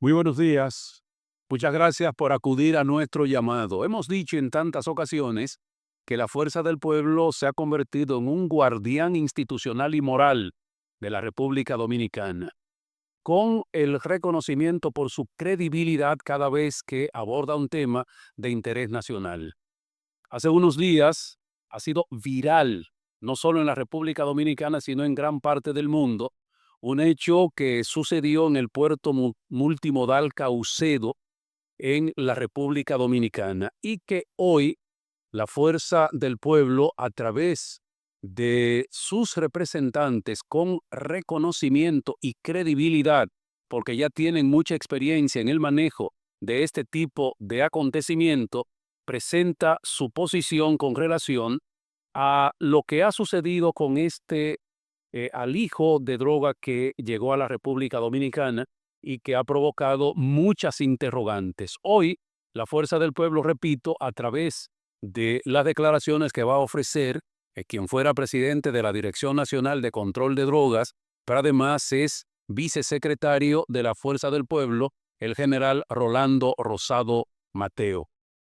Muy buenos días. Muchas gracias por acudir a nuestro llamado. Hemos dicho en tantas ocasiones que la Fuerza del Pueblo se ha convertido en un guardián institucional y moral de la República Dominicana, con el reconocimiento por su credibilidad cada vez que aborda un tema de interés nacional. Hace unos días ha sido viral, no solo en la República Dominicana, sino en gran parte del mundo, un hecho que sucedió en el puerto multimodal Caucedo en la República Dominicana y que hoy la Fuerza del Pueblo, a través de sus representantes con reconocimiento y credibilidad, porque ya tienen mucha experiencia en el manejo de este tipo de acontecimiento, presenta su posición con relación a lo que ha sucedido con este alijo de droga que llegó a la República Dominicana y que ha provocado muchas interrogantes. Hoy, la Fuerza del Pueblo, repito, a través de las declaraciones que va a ofrecer quien fuera presidente de la Dirección Nacional de Control de Drogas, pero además es vicesecretario de la Fuerza del Pueblo, el general Rolando Rosado Mateo.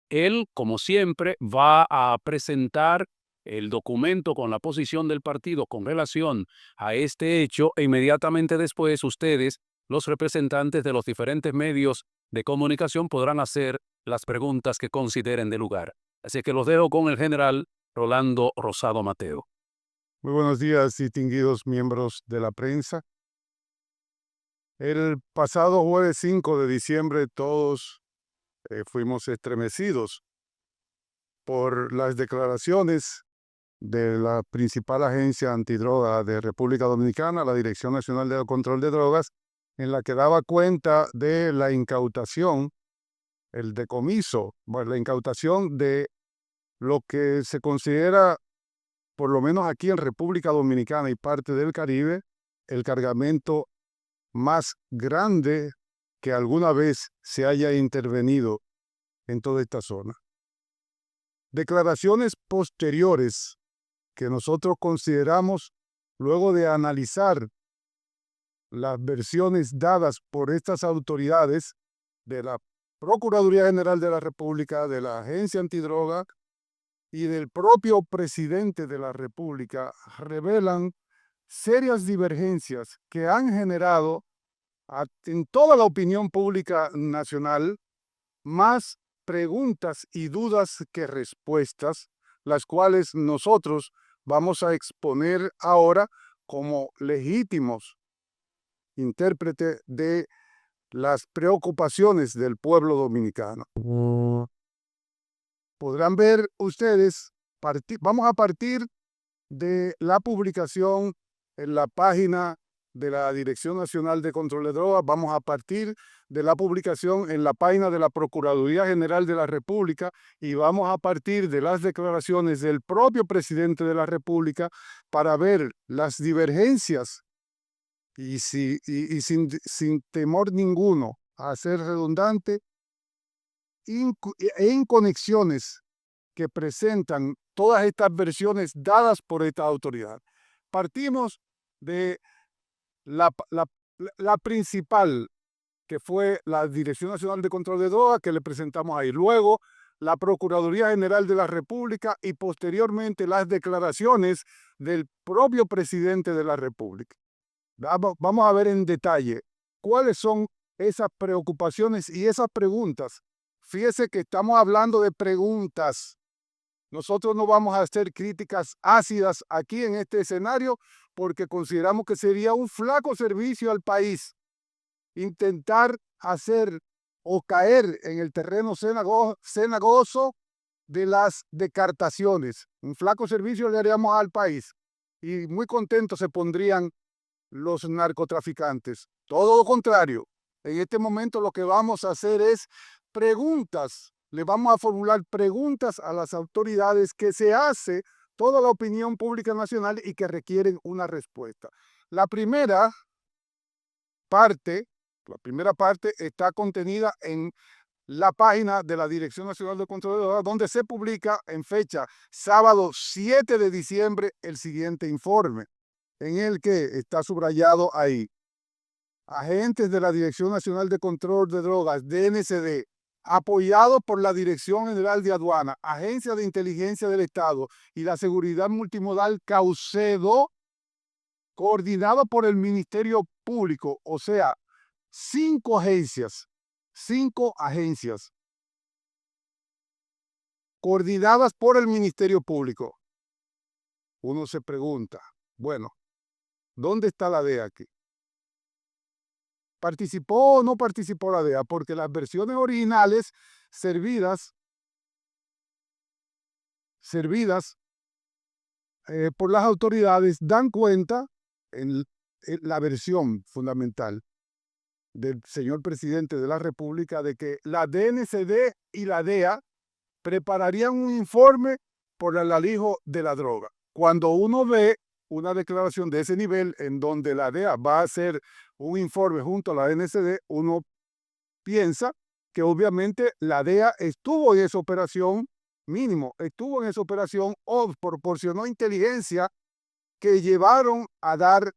Él, como siempre, va a presentar el documento con la posición del partido con relación a este hecho e inmediatamente después ustedes, los representantes de los diferentes medios de comunicación, podrán hacer las preguntas que consideren de lugar. Así que los dejo con el general Rolando Rosado Mateo. Muy buenos días, distinguidos miembros de la prensa. El pasado jueves 5 de diciembre todos fuimos estremecidos por las declaraciones de la principal agencia antidroga de República Dominicana, la Dirección Nacional de Control de Drogas, en la que daba cuenta de la incautación, el decomiso, la incautación de lo que se considera, por lo menos aquí en República Dominicana y parte del Caribe, el cargamento más grande que alguna vez se haya intervenido en toda esta zona. Declaraciones posteriores que nosotros consideramos, luego de analizar las versiones dadas por estas autoridades de la Procuraduría General de la República, de la Agencia Antidroga y del propio presidente de la República, revelan serias divergencias que han generado en toda la opinión pública nacional más preguntas y dudas que respuestas, las cuales nosotros vamos a exponer ahora como legítimos intérpretes de las preocupaciones del pueblo dominicano. Podrán ver ustedes, vamos a partir de la publicación en la página de la Dirección Nacional de Control de Drogas, vamos a partir de la publicación en la página de la Procuraduría General de la República y vamos a partir de las declaraciones del propio presidente de la República para ver las divergencias y sin temor ninguno a ser redundante, en conexiones que presentan todas estas versiones dadas por esta autoridad. Partimos de la principal, que fue la Dirección Nacional de Control de Drogas, que le presentamos ahí. Luego, la Procuraduría General de la República y posteriormente las declaraciones del propio presidente de la República. Vamos a ver en detalle cuáles son esas preocupaciones y esas preguntas. Fíjese que estamos hablando de preguntas. Nosotros no vamos a hacer críticas ácidas aquí en este escenario porque consideramos que sería un flaco servicio al país intentar hacer o caer en el terreno cenagoso de las descartaciones. Un flaco servicio le haríamos al país y muy contentos se pondrían los narcotraficantes. Todo lo contrario. En este momento lo que vamos a hacer es preguntas. Le vamos a formular preguntas a las autoridades que se hace toda la opinión pública nacional y que requieren una respuesta. La primera parte está contenida en la página de la Dirección Nacional de Control de Drogas, donde se publica en fecha sábado 7 de diciembre el siguiente informe, en el que está subrayado ahí. agentes de la Dirección Nacional de Control de Drogas, DNCD, apoyados por la Dirección General de Aduana, Agencia de Inteligencia del Estado y la Seguridad Multimodal Caucedo, coordinado por el Ministerio Público, o sea, 5 agencias coordinadas por el Ministerio Público. Uno se pregunta, bueno, ¿dónde está la DEA aquí? ¿Participó o no participó la DEA? Porque las versiones originales servidas por las autoridades dan cuenta en la versión fundamental del señor presidente de la República de que la DNCD y la DEA prepararían un informe por el alijo de la droga. Cuando uno ve una declaración de ese nivel en donde la DEA va a hacer un informe junto a la DNCD, uno piensa que obviamente la DEA estuvo en esa operación, mínimo, estuvo en esa operación o proporcionó inteligencia que llevaron a dar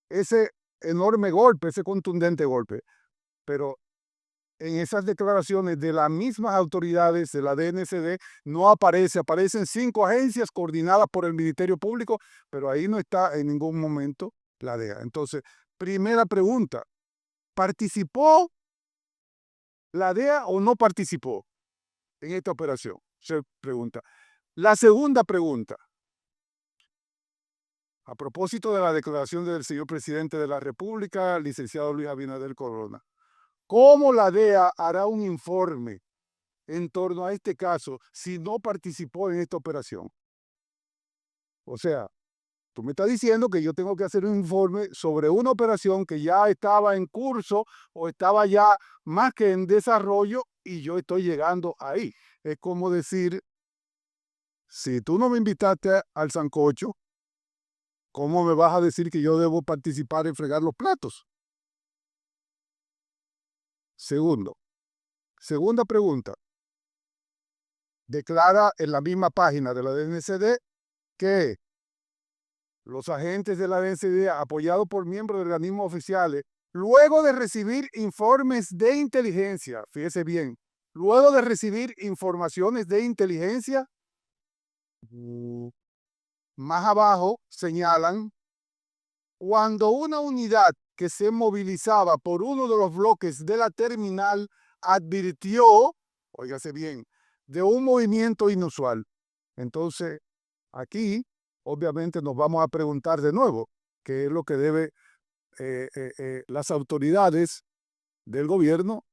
ese enorme golpe, ese contundente golpe. Pero en esas declaraciones de las mismas autoridades de la DNCD no aparecen 5 agencias coordinadas por el Ministerio Público, pero ahí no está en ningún momento la DEA. Entonces, primera pregunta, ¿participó la DEA o no participó en esta operación? Se pregunta. La segunda pregunta, a propósito de la declaración del señor presidente de la República, licenciado Luis Abinader Corona, ¿cómo la DEA hará un informe en torno a este caso si no participó en esta operación? O sea, tú me estás diciendo que yo tengo que hacer un informe sobre una operación que ya estaba en curso o estaba ya más que en desarrollo y yo estoy llegando ahí. Es como decir, si tú no me invitaste al sancocho, ¿cómo me vas a decir que yo debo participar en fregar los platos? Segunda pregunta. Declara en la misma página de la DNCD que los agentes de la DNCD, apoyados por miembros de organismos oficiales, luego de recibir informes de inteligencia, fíjese bien, luego de recibir informaciones de inteligencia, más abajo señalan, cuando una unidad que se movilizaba por uno de los bloques de la terminal advirtió, óigase bien, de un movimiento inusual. Entonces, aquí, obviamente, nos vamos a preguntar de nuevo, qué es lo que debe las autoridades del gobierno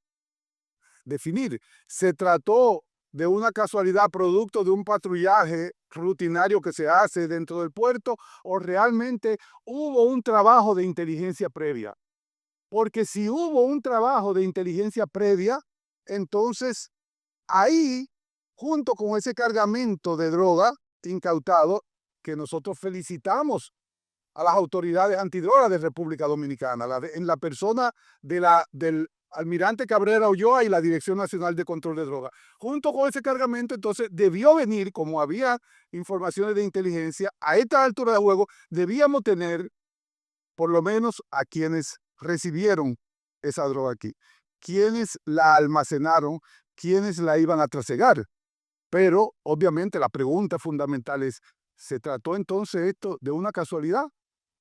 definir. ¿Se trató de una casualidad producto de un patrullaje rutinario que se hace dentro del puerto o realmente hubo un trabajo de inteligencia previa? Porque si hubo un trabajo de inteligencia previa, entonces ahí, junto con ese cargamento de droga incautado, que nosotros felicitamos a las autoridades antidrogas de República Dominicana, en la persona del almirante Cabrera Ulloa y la Dirección Nacional de Control de Drogas. Junto con ese cargamento, entonces, debió venir, como había informaciones de inteligencia, a esta altura de juego, debíamos tener por lo menos a quienes recibieron esa droga aquí, quienes la almacenaron, quienes la iban a trasegar. Pero, obviamente, la pregunta fundamental es, ¿se trató entonces esto de una casualidad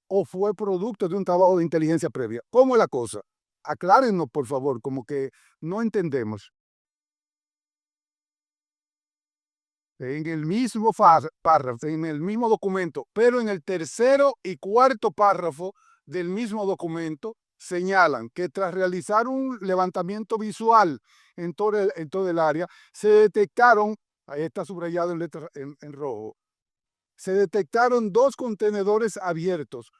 o fue producto de un trabajo de inteligencia previa? ¿Cómo es la cosa? Aclárenos, por favor, como que no entendemos. En el mismo párrafo, en el mismo documento, pero en el tercero y cuarto párrafo del mismo documento, señalan que tras realizar un levantamiento visual en todo el área, se detectaron, ahí está subrayado en letra en rojo, se detectaron 2 contenedores abiertos,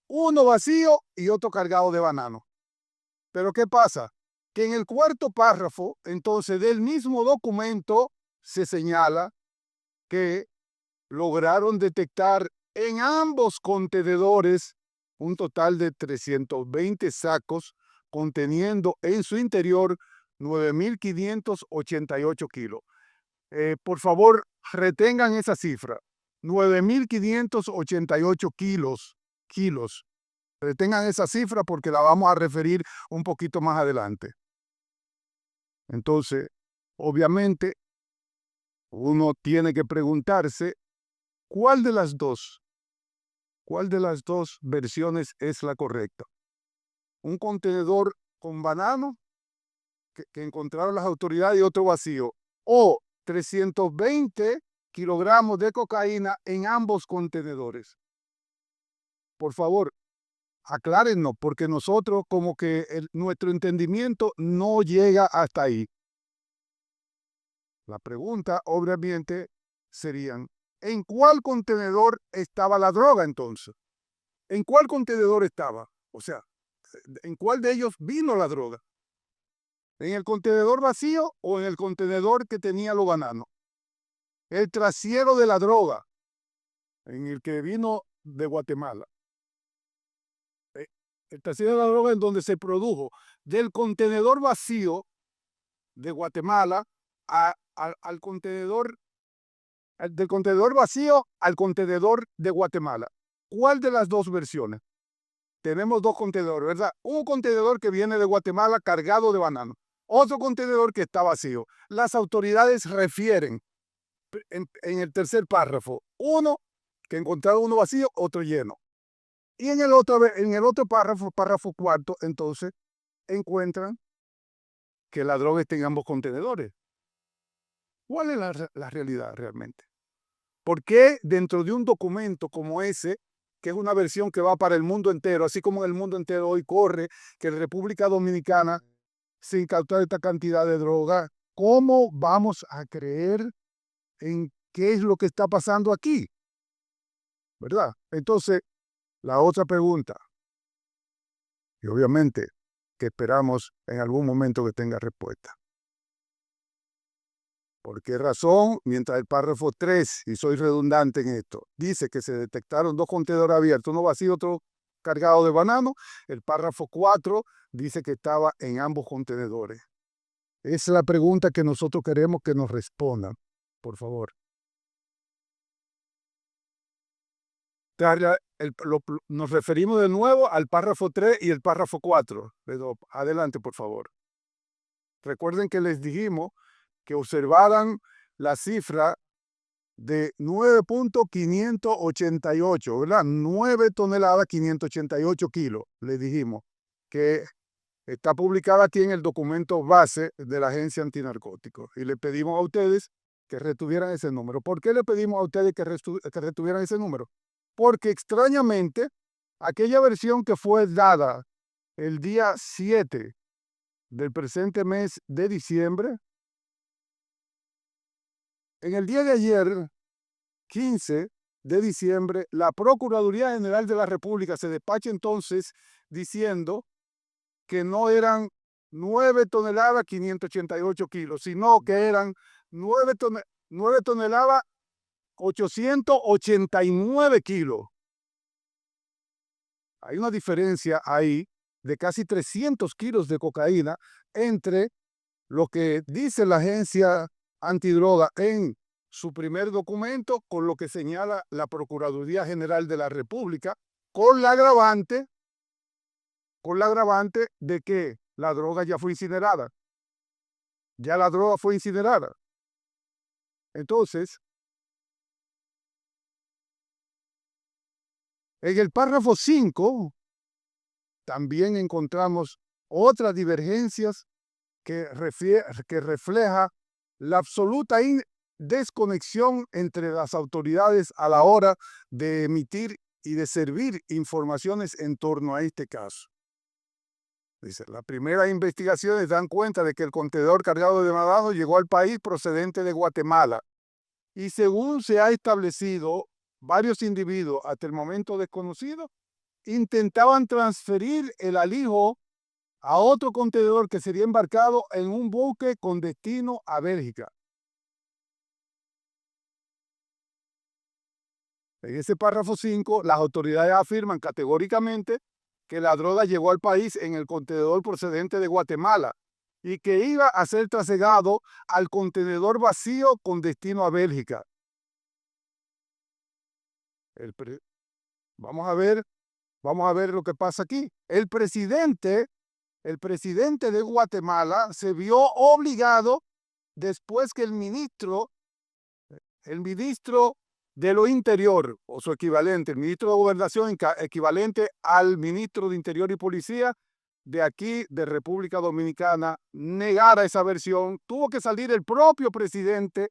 uno vacío y otro cargado de banano. Pero ¿qué pasa? Que en el cuarto párrafo, entonces, del mismo documento, se señala que lograron detectar en ambos contenedores un total de 320 sacos conteniendo en su interior 9.588 kilos. Por favor, retengan esa cifra, 9.588 kilos. Retengan esa cifra porque la vamos a referir un poquito más adelante. Entonces, obviamente, uno tiene que preguntarse cuál de las dos versiones es la correcta. Un contenedor con banano que encontraron las autoridades y otro vacío, o 320 kilogramos de cocaína en ambos contenedores. Por favor, aclárennos, porque nosotros como que nuestro entendimiento no llega hasta ahí. La pregunta, obviamente, serían, ¿en cuál contenedor estaba la droga entonces? ¿En cuál contenedor estaba? O sea, ¿en cuál de ellos vino la droga? ¿En el contenedor vacío o en el contenedor que tenía los bananos? El trasiego de la droga, en el que vino de Guatemala. El trasiego de la droga en donde se produjo del contenedor vacío de Guatemala al contenedor, del contenedor vacío al contenedor de Guatemala. ¿Cuál de las dos versiones? Tenemos dos contenedores, ¿verdad? Un contenedor que viene de Guatemala cargado de banano, otro contenedor que está vacío. Las autoridades refieren en el tercer párrafo, uno que encontraron uno vacío, otro lleno. Y en el otro párrafo cuarto, entonces, encuentran que la droga está en ambos contenedores. ¿Cuál es la realidad realmente? ¿Por qué dentro de un documento como ese, que es una versión que va para el mundo entero, así como en el mundo entero hoy corre que en República Dominicana se incautó esta cantidad de droga, cómo vamos a creer en qué es lo que está pasando aquí? ¿Verdad? Entonces, la otra pregunta, y obviamente que esperamos en algún momento que tenga respuesta. ¿Por qué razón? Mientras el párrafo 3, y soy redundante en esto, dice que se detectaron dos contenedores abiertos, uno vacío, otro cargado de banano, el párrafo 4 dice que estaba en ambos contenedores. Esa es la pregunta que nosotros queremos que nos respondan, por favor. Nos referimos de nuevo al párrafo 3 y el párrafo 4. Adelante, por favor. Recuerden que les dijimos que observaran la cifra de 9.588, ¿verdad? 9 toneladas, 588 kilos, les dijimos, que está publicada aquí en el documento base de la Agencia Antinarcóticos. Y le pedimos a ustedes que retuvieran ese número. ¿Por qué le pedimos a ustedes que retuvieran ese número? Porque extrañamente, aquella versión que fue dada el día 7 del presente mes de diciembre, en el día de ayer, 15 de diciembre, la Procuraduría General de la República se despacha entonces diciendo que no eran 9 toneladas 588 kilos, sino que eran 9 toneladas 889 kilos. Hay una diferencia ahí de casi 300 kilos de cocaína entre lo que dice la agencia antidroga en su primer documento con lo que señala la Procuraduría General de la República, con la agravante de que la droga ya fue incinerada. Ya la droga fue incinerada. Entonces, en el párrafo 5 también encontramos otras divergencias que refleja la absoluta desconexión entre las autoridades a la hora de emitir y de servir informaciones en torno a este caso. Dice, las primeras investigaciones dan cuenta de que el contenedor cargado de banano llegó al país procedente de Guatemala. Y según se ha establecido, varios individuos, hasta el momento desconocido, intentaban transferir el alijo a otro contenedor que sería embarcado en un buque con destino a Bélgica. En ese párrafo 5, las autoridades afirman categóricamente que la droga llegó al país en el contenedor procedente de Guatemala y que iba a ser trasladado al contenedor vacío con destino a Bélgica. Vamos a ver Vamos a ver lo que pasa aquí. El presidente de Guatemala se vio obligado, después que el ministro de lo Interior, o su equivalente, el ministro de Gobernación, equivalente al ministro de Interior y Policía de aquí, de República Dominicana, negara esa versión. Tuvo que salir el propio presidente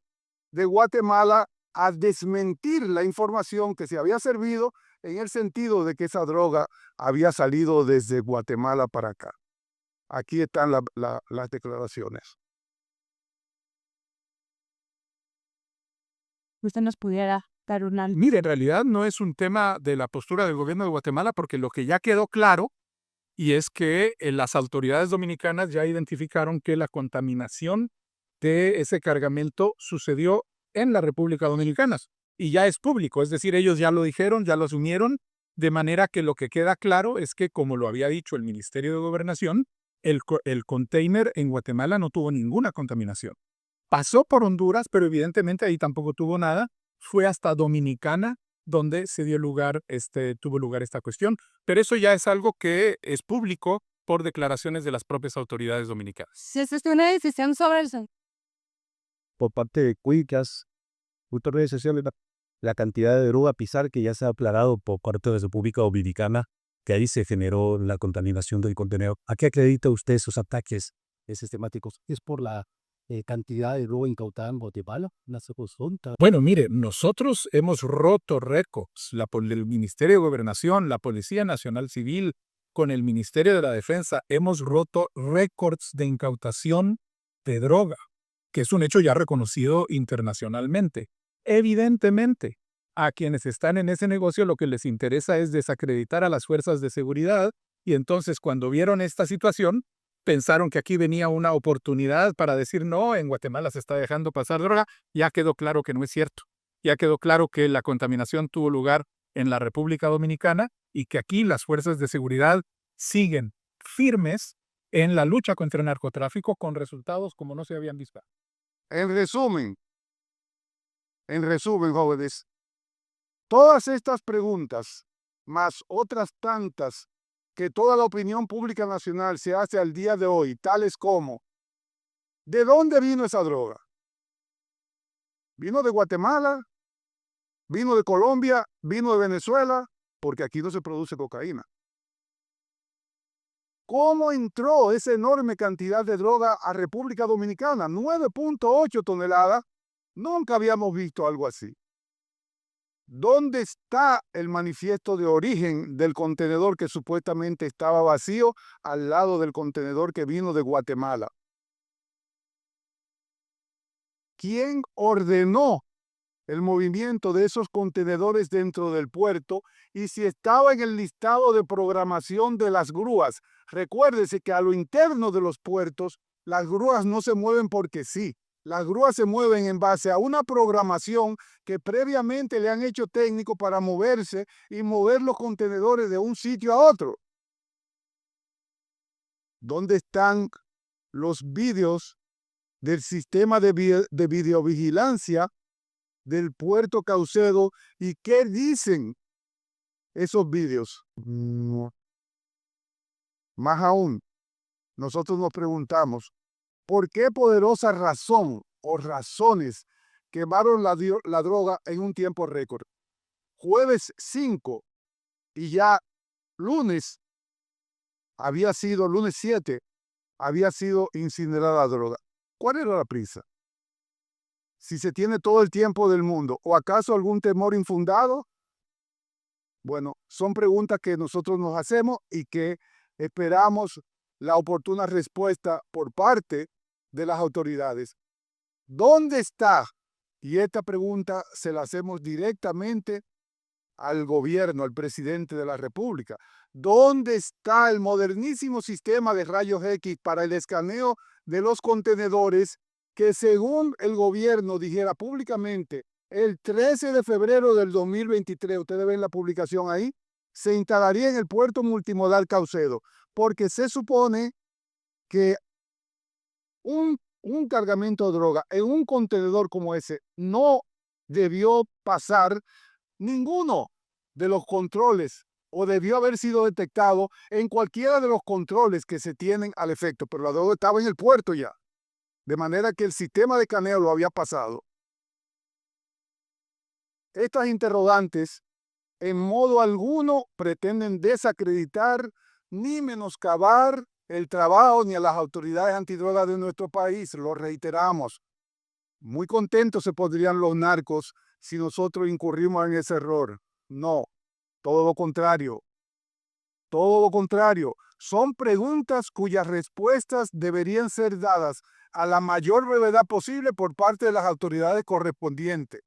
de Guatemala a desmentir la información que se había servido, en el sentido de que esa droga había salido desde Guatemala para acá. Aquí están las declaraciones. Usted nos pudiera dar una... Mire, en realidad no es un tema de la postura del gobierno de Guatemala, porque lo que ya quedó claro y es que las autoridades dominicanas ya identificaron que la contaminación de ese cargamento sucedió en la República Dominicana y ya es público, es decir, ellos ya lo dijeron, ya lo asumieron, de manera que lo que queda claro es que, como lo había dicho el Ministerio de Gobernación, el container en Guatemala no tuvo ninguna contaminación. Pasó por Honduras, pero evidentemente ahí tampoco tuvo nada. Fue hasta Dominicana donde tuvo lugar esta cuestión. Pero eso ya es algo que es público por declaraciones de las propias autoridades dominicanas. Si existe una decisión sobre eso. Por parte de Cuicas, autorización la cantidad de droga pisar que ya se ha aclarado por parte de la República Dominicana, que ahí se generó la contaminación del contenedor. ¿A qué acredita usted esos ataques sistemáticos? ¿Es por la cantidad de droga incautada en Guatemala? Bueno, mire, nosotros hemos roto récords. El Ministerio de Gobernación, la Policía Nacional Civil, con el Ministerio de la Defensa, hemos roto récords de incautación de droga, que es un hecho ya reconocido internacionalmente. Evidentemente, a quienes están en ese negocio lo que les interesa es desacreditar a las fuerzas de seguridad, y entonces cuando vieron esta situación, pensaron que aquí venía una oportunidad para decir no, en Guatemala se está dejando pasar droga. Ya quedó claro que no es cierto. Ya quedó claro que la contaminación tuvo lugar en la República Dominicana y que aquí las fuerzas de seguridad siguen firmes en la lucha contra el narcotráfico con resultados como no se habían visto. En resumen, jóvenes, todas estas preguntas, más otras tantas que toda la opinión pública nacional se hace al día de hoy, tales como: ¿de dónde vino esa droga? ¿Vino de Guatemala? ¿Vino de Colombia? ¿Vino de Venezuela? Porque aquí no se produce cocaína. ¿Cómo entró esa enorme cantidad de droga a República Dominicana? 9.8 toneladas. Nunca habíamos visto algo así. ¿Dónde está el manifiesto de origen del contenedor que supuestamente estaba vacío al lado del contenedor que vino de Guatemala? ¿Quién ordenó el movimiento de esos contenedores dentro del puerto y si estaba en el listado de programación de las grúas? Recuérdese que a lo interno de los puertos las grúas no se mueven porque sí. Las grúas se mueven en base a una programación que previamente le han hecho técnico para moverse y mover los contenedores de un sitio a otro. ¿Dónde están los vídeos del sistema de videovigilancia del puerto Caucedo y qué dicen esos vídeos? Más aún, nosotros nos preguntamos, ¿por qué poderosa razón o razones quemaron la droga en un tiempo récord? Jueves 5 y ya lunes 7, había sido incinerada la droga. ¿Cuál era la prisa? Si se tiene todo el tiempo del mundo, ¿o acaso algún temor infundado? Bueno, son preguntas que nosotros nos hacemos y que esperamos la oportuna respuesta por parte de las autoridades. ¿Dónde está? Y esta pregunta se la hacemos directamente al gobierno, al presidente de la República. ¿Dónde está el modernísimo sistema de rayos X para el escaneo de los contenedores que, según el gobierno dijera públicamente, el 13 de febrero del 2023, ustedes ven la publicación ahí, se instalaría en el puerto multimodal Caucedo? Porque se supone que un cargamento de droga en un contenedor como ese no debió pasar ninguno de los controles o debió haber sido detectado en cualquiera de los controles que se tienen al efecto, pero la droga estaba en el puerto ya, de manera que el sistema de escaneo lo había pasado. Estas interrogantes en modo alguno pretenden desacreditar ni menoscabar el trabajo ni a las autoridades antidrogas de nuestro país, lo reiteramos. Muy contentos se pondrían los narcos si nosotros incurrimos en ese error. No, todo lo contrario. Todo lo contrario. Son preguntas cuyas respuestas deberían ser dadas a la mayor brevedad posible por parte de las autoridades correspondientes,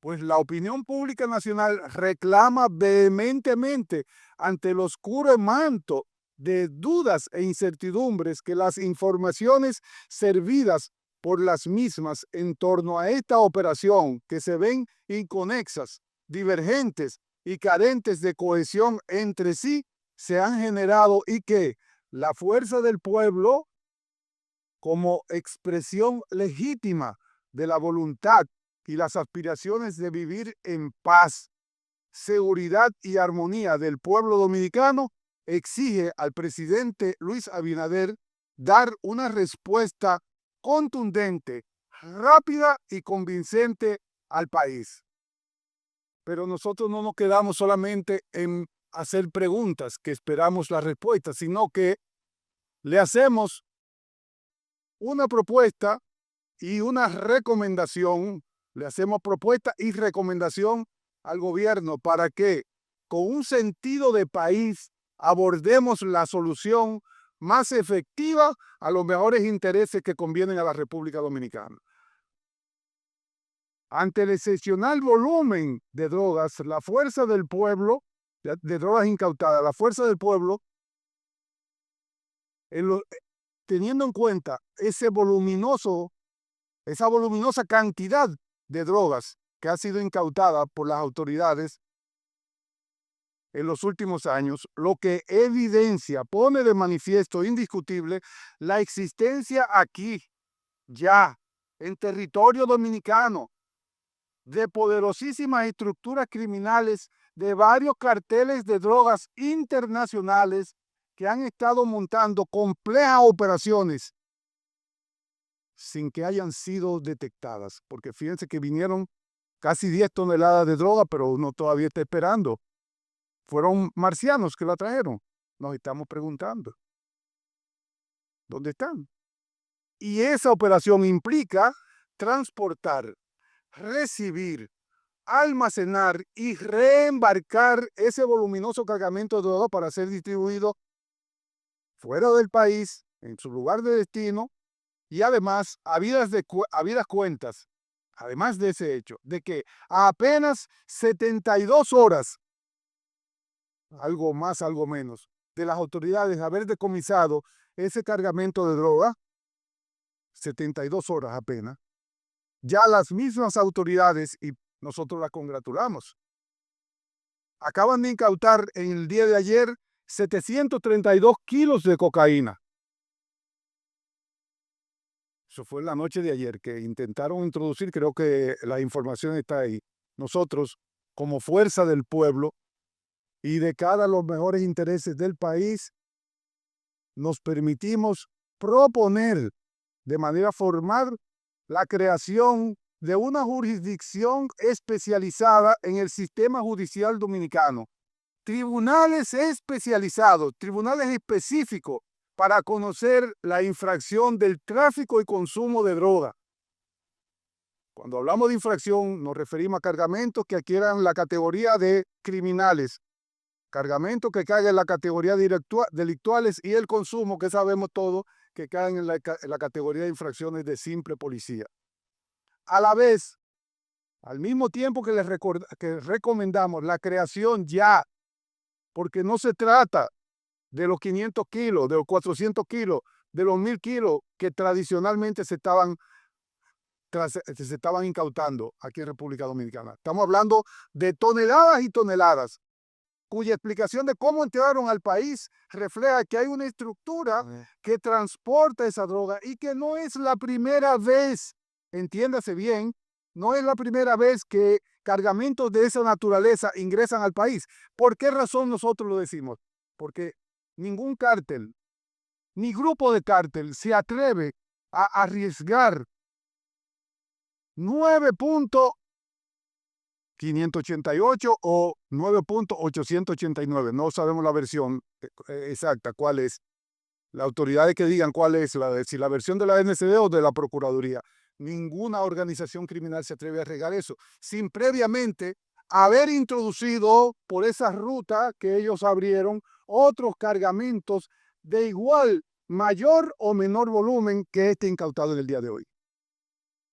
pues la opinión pública nacional reclama vehementemente ante el oscuro manto de dudas e incertidumbres que las informaciones servidas por las mismas en torno a esta operación, que se ven inconexas, divergentes y carentes de cohesión entre sí, se han generado y que la fuerza del pueblo, como expresión legítima de la voluntad y las aspiraciones de vivir en paz, seguridad y armonía del pueblo dominicano, exige al presidente Luis Abinader dar una respuesta contundente, rápida y convincente al país. Pero nosotros no nos quedamos solamente en hacer preguntas que esperamos la respuesta, sino que le hacemos una propuesta y una recomendación. Le hacemos propuesta y recomendación al gobierno para que, con un sentido de país, abordemos la solución más efectiva a los mejores intereses que convienen a la República Dominicana. Ante el excepcional volumen de drogas, la fuerza del pueblo, de drogas incautadas, la fuerza del pueblo, teniendo en cuenta esa voluminosa cantidad de drogas que ha sido incautada por las autoridades en los últimos años, lo que evidencia, pone de manifiesto indiscutible la existencia aquí, ya, en territorio dominicano, de poderosísimas estructuras criminales de varios carteles de drogas internacionales que han estado montando complejas operaciones sin que hayan sido detectadas, porque fíjense que vinieron casi 10 toneladas de droga, pero uno todavía está esperando. Fueron marcianos que la trajeron. Nos estamos preguntando, ¿dónde están? Y esa operación implica transportar, recibir, almacenar y reembarcar ese voluminoso cargamento de droga para ser distribuido fuera del país, en su lugar de destino, y además, habidas cuentas, además de ese hecho, de que a apenas 72 horas, algo más, algo menos, de las autoridades haber decomisado ese cargamento de droga, 72 horas apenas, ya las mismas autoridades, y nosotros las congratulamos, acaban de incautar en el día de ayer 732 kilos de cocaína. Eso fue en la noche de ayer que intentaron introducir, creo que la información está ahí. Nosotros, como fuerza del pueblo y de cara a los mejores intereses del país, nos permitimos proponer de manera formal la creación de una jurisdicción especializada en el sistema judicial dominicano. Tribunales especializados, tribunales específicos para conocer la infracción del tráfico y consumo de droga. Cuando hablamos de infracción, nos referimos a cargamentos que adquieran la categoría de criminales, cargamentos que caigan en la categoría delictuales y el consumo, que sabemos todos, que caen en la categoría de infracciones de simple policía. A la vez, al mismo tiempo que que recomendamos la creación ya, porque no se trata de los 500 kilos, de los 400 kilos, de los 1000 kilos que tradicionalmente se estaban incautando aquí en República Dominicana. Estamos hablando de toneladas y toneladas, cuya explicación de cómo entraron al país refleja que hay una estructura que transporta esa droga y que no es la primera vez, entiéndase bien, No es la primera vez que cargamentos de esa naturaleza ingresan al país. ¿Por qué razón nosotros lo decimos? Porque ningún cártel, ni grupo de cártel se atreve a arriesgar 9.588 o 9.889. No sabemos la versión exacta, cuál es. Las autoridades que digan cuál es, si la versión de la NCD o de la Procuraduría. Ninguna organización criminal se atreve a arriesgar eso, sin previamente haber introducido por esa ruta que ellos abrieron otros cargamentos de igual, mayor o menor volumen que este incautado en el día de hoy.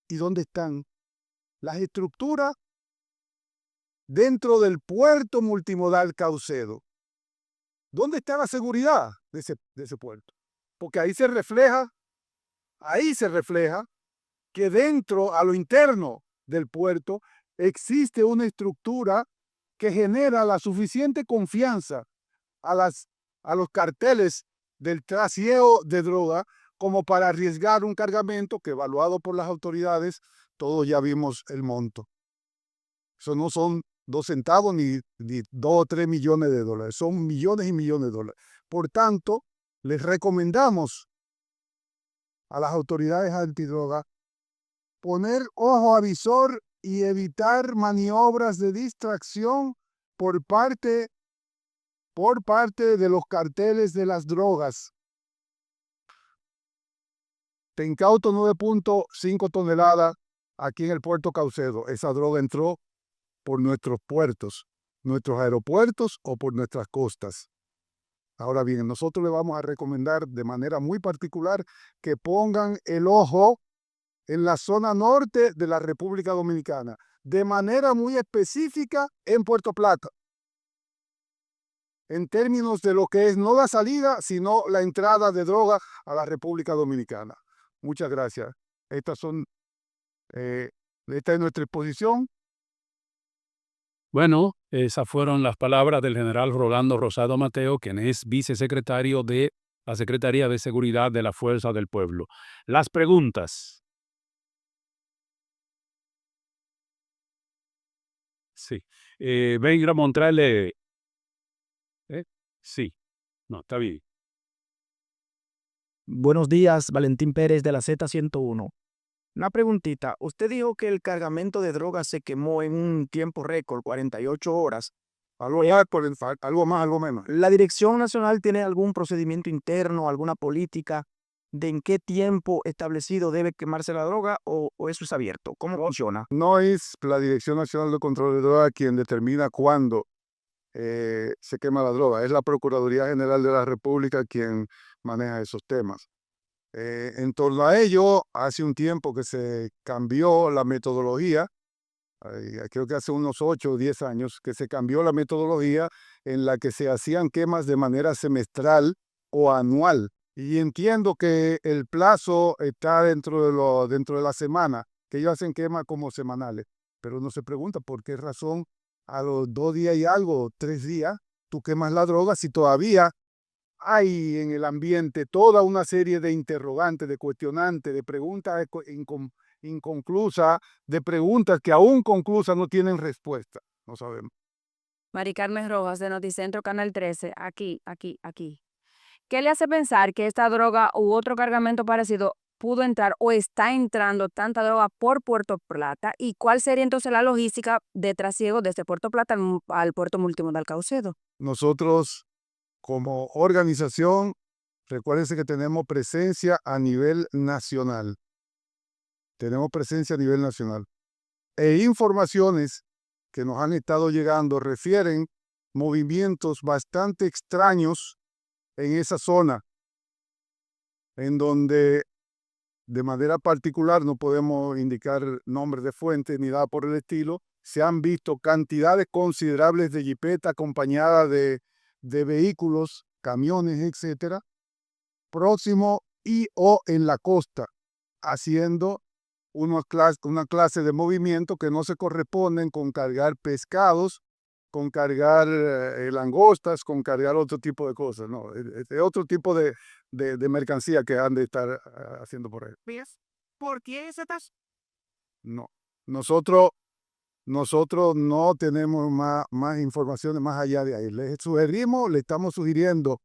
¿Y dónde están las estructuras dentro del puerto multimodal Caucedo? ¿Dónde está la seguridad de ese puerto? Porque ahí se refleja que dentro, a lo interno del puerto, existe una estructura que genera la suficiente confianza a los carteles del trasiego de droga como para arriesgar un cargamento que, evaluado por las autoridades, todos ya vimos el monto. Eso no son 2 centavos ni 2 o 3 millones de dólares, son millones y millones de dólares. Por tanto, les recomendamos a las autoridades antidroga poner ojo avisor y evitar maniobras de distracción por parte de los carteles de las drogas. Te incauto 9.5 toneladas aquí en el puerto Caucedo. Esa droga entró por nuestros puertos, nuestros aeropuertos o por nuestras costas. Ahora bien, nosotros le vamos a recomendar de manera muy particular que pongan el ojo en la zona norte de la República Dominicana, de manera muy específica en Puerto Plata, en términos de lo que es no la salida, sino la entrada de droga a la República Dominicana. Muchas gracias. Esta es nuestra exposición. Bueno, esas fueron las palabras del general Rolando Rosado Mateo, quien es vicesecretario de la Secretaría de Seguridad de la Fuerza del Pueblo. Las preguntas. Sí. Venga, Montrale. Sí. No, está bien. Buenos días, Valentín Pérez de la Z101. Una preguntita. Usted dijo que el cargamento de drogas se quemó en un tiempo récord, 48 horas. Algo más, algo menos. ¿La Dirección Nacional tiene algún procedimiento interno, alguna política de en qué tiempo establecido debe quemarse la droga o eso es abierto? ¿Cómo funciona? No es la Dirección Nacional de Control de Drogas quien determina cuándo se quema la droga. Es la Procuraduría General de la República quien maneja esos temas. En torno a ello, hace un tiempo que se cambió la metodología, creo que hace unos 8 o 10 años, que se cambió la metodología en la que se hacían quemas de manera semestral o anual. Y entiendo que el plazo está dentro de la semana, que ellos hacen quemas como semanales. Pero uno se pregunta por qué razón a los 2 días y algo, 3 días, tú quemas la droga si todavía hay en el ambiente toda una serie de interrogantes, de cuestionantes, de preguntas inconclusas, de preguntas que aún conclusas no tienen respuesta. No sabemos. Mari Carmen Rojas, de Noticentro, Canal 13, aquí. ¿Qué le hace pensar que esta droga u otro cargamento parecido pudo entrar o está entrando tanta droga por Puerto Plata? ¿Y cuál sería entonces la logística de trasiego desde Puerto Plata al puerto multimodal Caucedo? Nosotros, como organización, recuérdense que tenemos presencia a nivel nacional. E informaciones que nos han estado llegando refieren movimientos bastante extraños en esa zona, en donde de manera particular, no podemos indicar nombres de fuentes ni nada por el estilo, se han visto cantidades considerables de jipeta acompañadas de vehículos, camiones, etcétera, próximo y o en la costa, haciendo una clase de movimiento que no se corresponden con cargar pescados, con cargar langostas, con cargar otro tipo de cosas, no, es otro tipo de mercancía que han de estar haciendo por ahí. ¿Por qué ese No, Nosotros no tenemos más informaciones más allá de ahí. Le estamos sugiriendo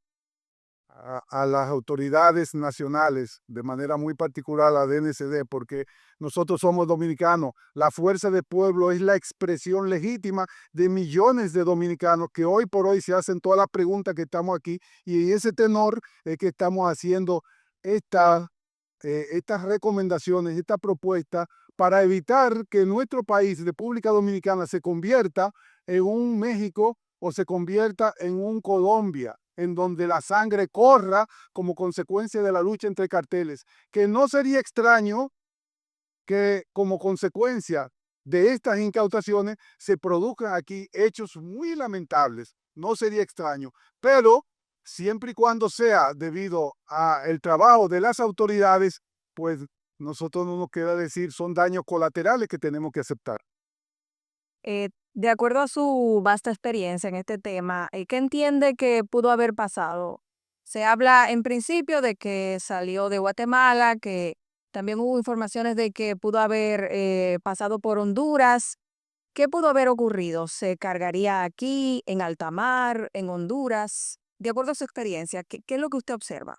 a las autoridades nacionales, de manera muy particular a la DNCD, porque nosotros somos dominicanos. La fuerza del pueblo es la expresión legítima de millones de dominicanos que hoy por hoy se hacen todas las preguntas que estamos aquí, y en ese tenor es que estamos haciendo estas recomendaciones, esta propuesta, para evitar que nuestro país, República Dominicana, se convierta en un México o se convierta en un Colombia, en donde la sangre corra como consecuencia de la lucha entre carteles, que no sería extraño que como consecuencia de estas incautaciones se produzcan aquí hechos muy lamentables. No sería extraño, pero siempre y cuando sea debido al trabajo de las autoridades, pues nosotros no nos queda decir, son daños colaterales que tenemos que aceptar. De acuerdo a su vasta experiencia en este tema, ¿qué entiende que pudo haber pasado? Se habla en principio de que salió de Guatemala, que también hubo informaciones de que pudo haber pasado por Honduras. ¿Qué pudo haber ocurrido? ¿Se cargaría aquí, en alta mar, en Honduras? De acuerdo a su experiencia, ¿qué es lo que usted observa?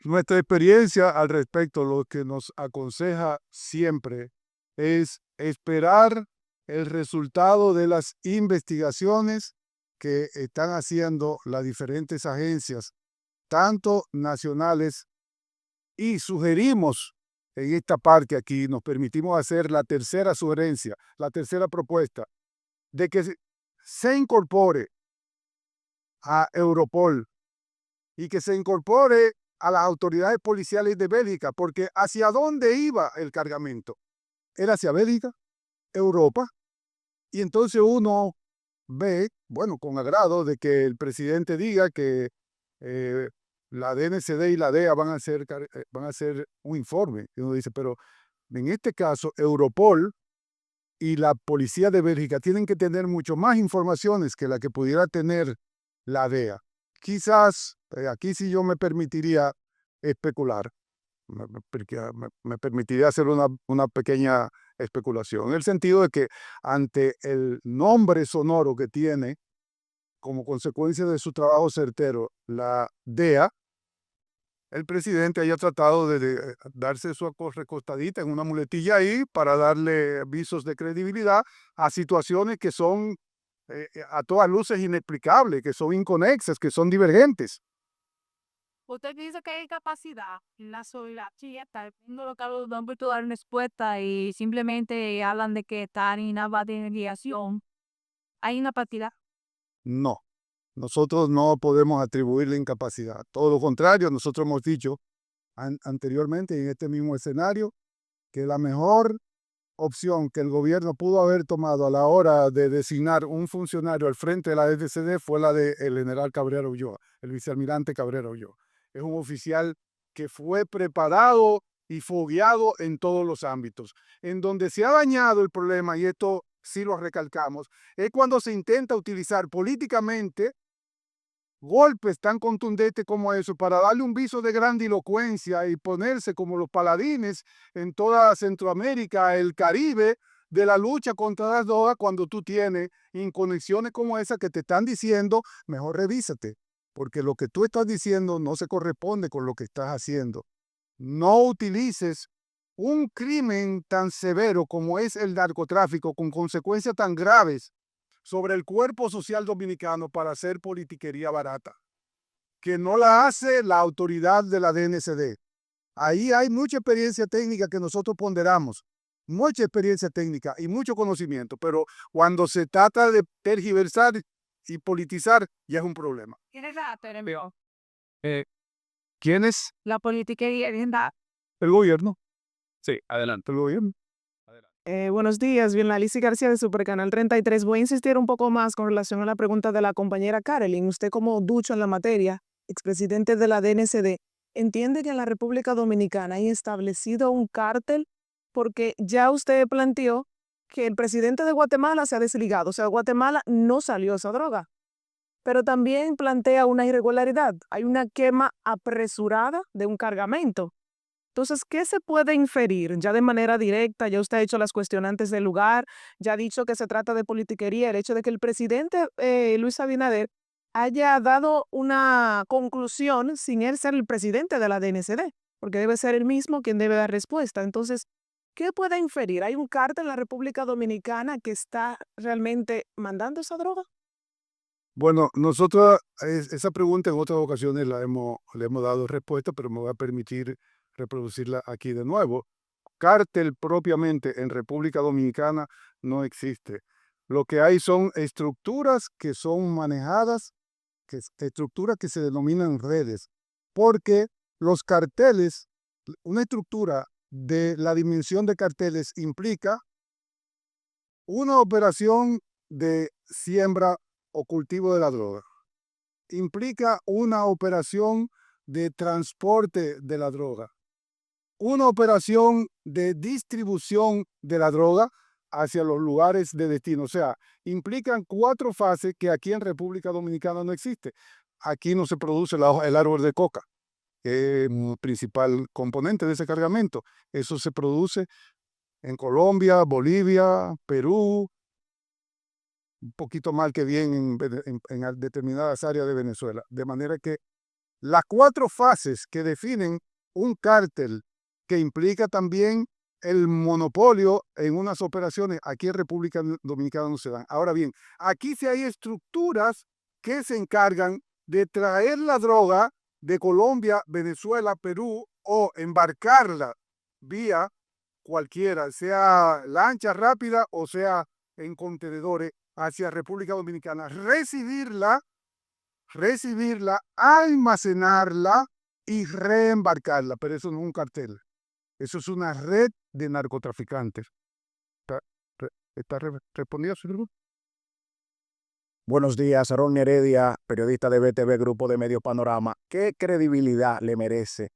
Nuestra experiencia al respecto, lo que nos aconseja siempre es esperar el resultado de las investigaciones que están haciendo las diferentes agencias, tanto nacionales, y sugerimos en esta parte aquí, nos permitimos hacer la tercera sugerencia, la tercera propuesta, de que se incorpore a Europol y que se incorpore a las autoridades policiales de Bélgica, porque ¿hacia dónde iba el cargamento? Era hacia Bélgica, Europa, y entonces uno ve, bueno, con agrado de que el presidente diga que la DNCD y la DEA van a hacer un informe. Y uno dice, pero en este caso, Europol y la policía de Bélgica tienen que tener mucho más informaciones que la que pudiera tener la DEA. Quizás, aquí sí yo me permitiría especular, me permitiría hacer una pequeña especulación, en el sentido de que ante el nombre sonoro que tiene como consecuencia de su trabajo certero la DEA, el presidente haya tratado de darse su recostadita en una muletilla ahí para darle visos de credibilidad a situaciones que son a todas luces inexplicables, que son inconexas, que son divergentes. Usted dice que hay capacidad en la solidaridad, está viendo lo que los nombres dar una respuesta y simplemente hablan de que están en una investigación. Hay una partida. No, nosotros no podemos atribuirle incapacidad. Todo lo contrario, nosotros hemos dicho anteriormente en este mismo escenario que la mejor opción que el gobierno pudo haber tomado a la hora de designar un funcionario al frente de la DNCD fue la del general Cabrera Ulloa, el vicealmirante Cabrera Ulloa. Es un oficial que fue preparado y fogueado en todos los ámbitos. En donde se ha dañado el problema, y esto sí lo recalcamos, es cuando se intenta utilizar políticamente golpes tan contundentes como eso para darle un viso de grandilocuencia y ponerse como los paladines en toda Centroamérica, el Caribe, de la lucha contra las drogas, cuando tú tienes inconexiones como esa que te están diciendo, mejor revísate, porque lo que tú estás diciendo no se corresponde con lo que estás haciendo. No utilices un crimen tan severo como es el narcotráfico, con consecuencias tan graves sobre el cuerpo social dominicano, para hacer politiquería barata, que no la hace la autoridad de la DNCD. Ahí hay mucha experiencia técnica que nosotros ponderamos, mucha experiencia técnica y mucho conocimiento, pero cuando se trata de tergiversar y politizar, ya es un problema. ¿Quién es la envió? ¿Quién es? La politiquería, El gobierno. Sí, adelante. El gobierno. Buenos días, bien, Alicia García de Supercanal 33. Voy a insistir un poco más con relación a la pregunta de la compañera Carolyn. Usted, como ducho en la materia, expresidente de la DNCD, ¿entiende que en la República Dominicana hay establecido un cártel? Porque ya usted planteó que el presidente de Guatemala se ha desligado, o sea, Guatemala no salió esa droga. Pero también plantea una irregularidad. Hay una quema apresurada de un cargamento. Entonces, ¿qué se puede inferir ya de manera directa? Ya usted ha hecho las cuestionantes del lugar, ya ha dicho que se trata de politiquería, el hecho de que el presidente Luis Abinader haya dado una conclusión sin él ser el presidente de la DNCD, porque debe ser él mismo quien debe dar respuesta. Entonces, ¿qué puede inferir? ¿Hay un cártel en la República Dominicana que está realmente mandando esa droga? Bueno, nosotros esa pregunta en otras ocasiones le hemos dado respuesta, pero me voy a permitir reproducirla aquí de nuevo. Cártel propiamente en República Dominicana no existe. Lo que hay son estructuras que son manejadas, estructuras que se denominan redes, porque los carteles, una estructura de la dimensión de carteles implica una operación de siembra o cultivo de la droga. Implica una operación de transporte de la droga, una operación de distribución de la droga hacia los lugares de destino. O sea, implican 4 fases que aquí en República Dominicana no existe. Aquí no se produce el árbol de coca, que es el principal componente de ese cargamento. Eso se produce en Colombia, Bolivia, Perú, un poquito mal que bien en determinadas áreas de Venezuela. De manera que las 4 fases que definen un cártel que implica también el monopolio en unas operaciones, aquí en República Dominicana no se dan. Ahora bien, aquí sí hay estructuras que se encargan de traer la droga de Colombia, Venezuela, Perú o embarcarla vía cualquiera, sea lancha rápida o sea en contenedores hacia República Dominicana, recibirla, almacenarla y reembarcarla, pero eso no es un cartel, eso es una red de narcotraficantes. ¿Está respondido a su pregunta? Buenos días, Ron Heredia, periodista de BTV, Grupo de Medios Panorama. ¿Qué credibilidad le merece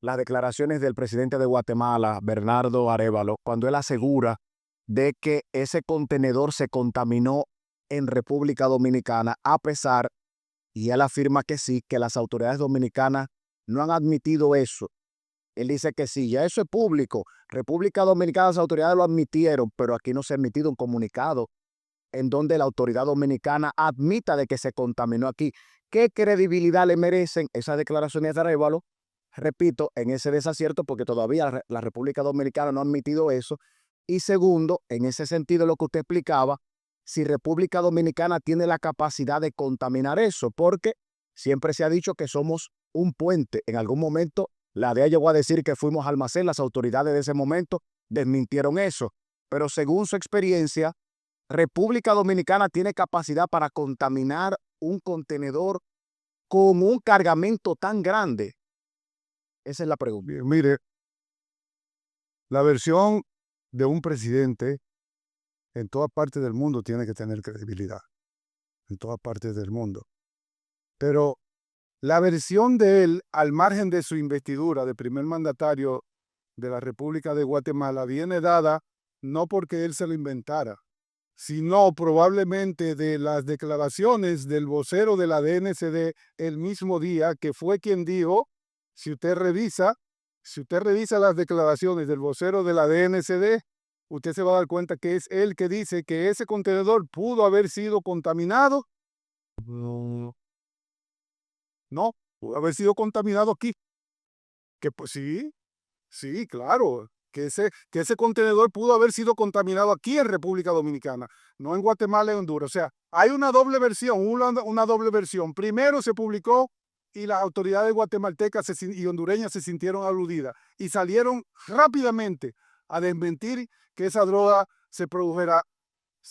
las declaraciones del presidente de Guatemala, Bernardo Arévalo, cuando él asegura de que ese contenedor se contaminó en República Dominicana, a pesar, y él afirma que sí, que las autoridades dominicanas no han admitido eso? Él dice que sí, ya eso es público. República Dominicana, las autoridades lo admitieron, pero aquí no se ha emitido un comunicado en donde la autoridad dominicana admita de que se contaminó aquí. ¿Qué credibilidad le merecen esas declaraciones de Arévalo? Repito, en ese desacierto, porque todavía la República Dominicana no ha admitido eso. Y segundo, en ese sentido, lo que usted explicaba, si República Dominicana tiene la capacidad de contaminar eso, porque siempre se ha dicho que somos un puente. En algún momento, la DEA llegó a decir que fuimos almacén, las autoridades de ese momento desmintieron eso. Pero según su experiencia, República Dominicana tiene capacidad para contaminar un contenedor con un cargamento tan grande. Esa es la pregunta. Bien, mire, la versión de un presidente en todas partes del mundo tiene que tener credibilidad, en todas partes del mundo. Pero la versión de él, al margen de su investidura de primer mandatario de la República de Guatemala, viene dada no porque él se lo inventara, sino probablemente de las declaraciones del vocero de la DNCD el mismo día, que fue quien dijo, si usted revisa las declaraciones del vocero de la DNCD, usted se va a dar cuenta que es él que dice que ese contenedor pudo haber sido contaminado. No, pudo haber sido contaminado aquí. Que pues sí, claro, que ese contenedor pudo haber sido contaminado aquí en República Dominicana, no en Guatemala y Honduras. O sea, hay una doble versión, una doble versión. Primero se publicó y las autoridades guatemaltecas y hondureñas se sintieron aludidas y salieron rápidamente a desmentir que esa droga se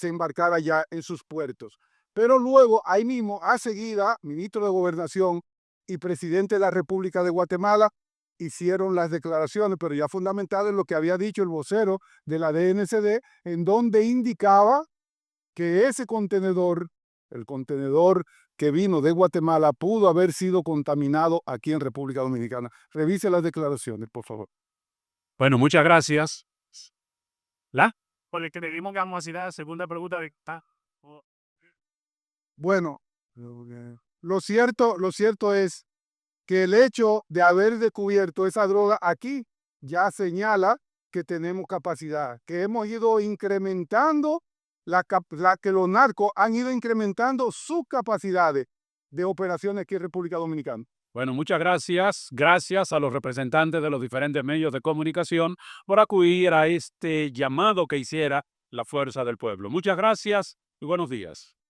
embarcara ya en sus puertos. Pero luego, ahí mismo, a seguida, ministro de Gobernación y presidente de la República de Guatemala hicieron las declaraciones, pero ya fundamentadas en lo que había dicho el vocero de la DNCD, en donde indicaba que ese contenedor, el contenedor que vino de Guatemala, pudo haber sido contaminado aquí en República Dominicana. Revise las declaraciones, por favor. Bueno, muchas gracias. Por el que le dimos gamosidad, segunda pregunta de... Bueno, lo cierto es que el hecho de haber descubierto esa droga aquí ya señala que tenemos capacidad, que hemos ido incrementando que los narcos han ido incrementando sus capacidades de operaciones aquí en República Dominicana. Bueno, muchas gracias. Gracias a los representantes de los diferentes medios de comunicación por acudir a este llamado que hiciera la Fuerza del Pueblo. Muchas gracias y buenos días.